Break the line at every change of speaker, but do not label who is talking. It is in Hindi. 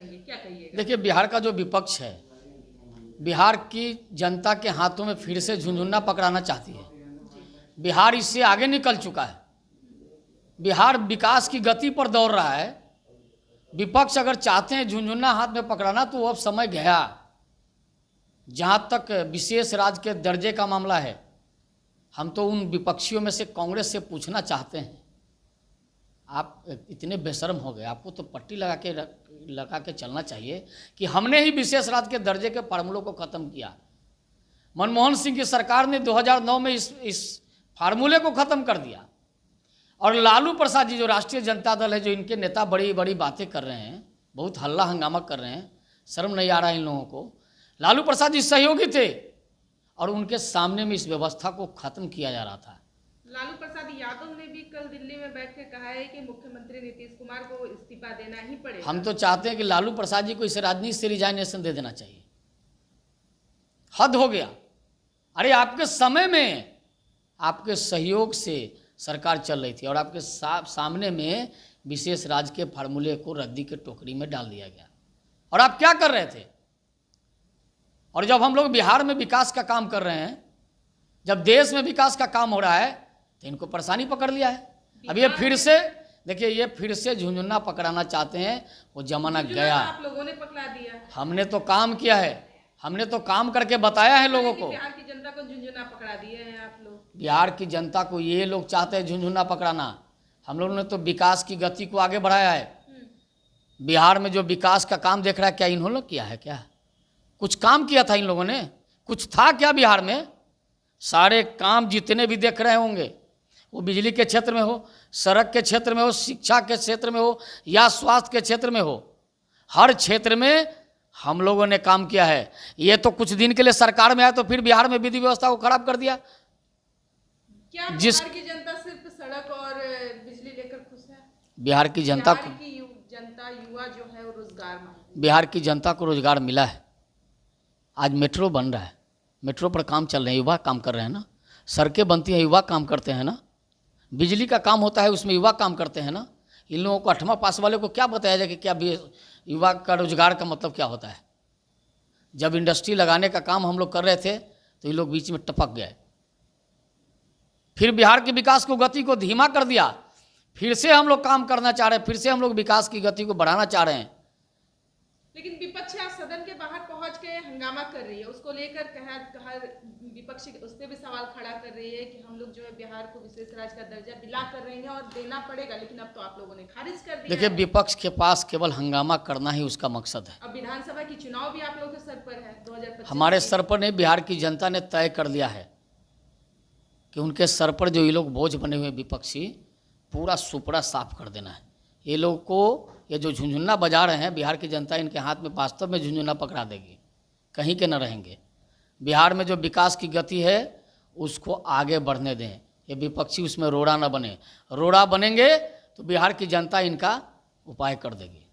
क्या कहिएगा?
देखिए, बिहार का जो विपक्ष है, बिहार की जनता के हाथों में फिर से झुनझुना पकड़ाना चाहती है। बिहार इससे आगे निकल चुका है। बिहार विकास की गति पर दौड़ रहा है। विपक्ष अगर चाहते हैं झुनझुना हाथ में पकड़ाना तो अब समय गया। जहां तक विशेष राज्य के दर्जे का मामला है, हम तो उन विपक्षियों में से कांग्रेस से पूछना चाहते हैं, आप इतने बेशर्म हो गए, आपको तो पट्टी लगा के चलना चाहिए कि हमने ही विशेष राज्य के दर्जे के फार्मूलों को ख़त्म किया। मनमोहन सिंह की सरकार ने 2009 में इस फार्मूले को ख़त्म कर दिया। और लालू प्रसाद जी, जो राष्ट्रीय जनता दल है, जो इनके नेता बड़ी बड़ी बातें कर रहे हैं, बहुत हल्ला हंगामा कर रहे हैं, शर्म नहीं आ रहा है इन लोगों को। लालू प्रसाद जी सहयोगी थे और उनके सामने में इस व्यवस्था को ख़त्म किया जा रहा था।
लालू प्रसाद यादव ने भी कल दिल्ली में बैठ के कहा है कि मुख्यमंत्री नीतीश कुमार को इस्तीफा देना ही पड़ेगा।
हम तो चाहते हैं कि लालू प्रसाद जी को इस राजनीति से रिजाइनेशन दे देना चाहिए। हद हो गया। अरे आपके समय में आपके सहयोग से सरकार चल रही थी और आपके सामने में विशेष राज्य के फार्मूले को रद्दी के टोकरी में डाल दिया गया। और आप क्या कर रहे थे? और जब हम लोग बिहार में विकास का काम कर रहे हैं, जब देश में विकास का काम हो रहा है, तो इनको परेशानी पकड़ लिया है। अब ये फिर से देखिए, ये फिर से झुनझुना पकड़ाना चाहते हैं। वो जमाना गया।
आप लोगों ने पकड़ा दिया।
हमने तो काम किया है, हमने तो काम करके बताया है लोगों को।
बिहार की जनता को झुनझुना पकड़ा दिए हैं आप लोग।
बिहार की जनता को ये लोग चाहते हैं झुनझुना पकड़ाना। हम लोगों ने तो विकास की गति को आगे बढ़ाया है। बिहार में जो विकास का काम देख रहा है, क्या इन्होंने किया है? क्या कुछ काम किया था इन लोगों ने? कुछ था क्या बिहार में? सारे काम जितने भी देख रहे होंगे, वो बिजली के क्षेत्र में हो, सड़क के क्षेत्र में हो, शिक्षा के क्षेत्र में हो या स्वास्थ्य के क्षेत्र में हो, हर क्षेत्र में हम लोगों ने काम किया है। ये तो कुछ दिन के लिए सरकार में आया तो फिर बिहार में विधि व्यवस्था को खराब कर दिया।
क्या बिहार की जनता सिर्फ सड़क और बिजली लेकर खुश है?
बिहार की जनता
युवा जो है वो रोजगार मांगती है।
बिहार की जनता को रोजगार मिला है। आज मेट्रो बन रहा है, मेट्रो पर काम चल रहे हैं, युवा काम कर रहे हैं ना। सड़कें बनती हैं, युवा काम करते हैं ना। बिजली का काम होता है, उसमें युवा काम करते हैं ना। इन लोगों को 8वां पास वाले को क्या बताया जाए कि क्या युवा का रोजगार का मतलब क्या होता है? जब इंडस्ट्री लगाने का काम हम लोग कर रहे थे तो ये लोग बीच में टपक गए। फिर बिहार के विकास को गति को धीमा कर दिया। फिर से हम लोग काम करना चाह रहे हैं, फिर से हम लोग विकास की गति को बढ़ाना चाह रहे हैं।
लेकिन विपक्ष आज सदन के बाहर पहुंच के हंगामा कर रही है। उसको लेकर कहा विपक्ष उस पर भी सवाल खड़ा कर रही है कि हम लोग जो है बिहार को विशेष राज्य का दर्जा दिला कर रहे हैं और देना पड़ेगा, लेकिन अब तो आप लोगों ने खारिज कर दिया।
देखिए, विपक्ष के पास केवल हंगामा करना ही उसका मकसद है।
अब विधानसभा की चुनाव भी आप लोगों के सर पर है 2025।
हमारे सर पर नहीं, बिहार की जनता ने तय कर लिया है कि उनके सर पर जो ये लोग बोझ बने हुए विपक्षी, पूरा सुपड़ा साफ कर देना है। ये लोग को ये जो झुनझुना बजा रहे हैं, बिहार की जनता इनके हाथ में वास्तव में झुनझुना पकड़ा देगी, कहीं के न रहेंगे। बिहार में जो विकास की गति है उसको आगे बढ़ने दें। ये विपक्षी उसमें रोड़ा न बने। रोड़ा बनेंगे तो बिहार की जनता इनका उपाय कर देगी।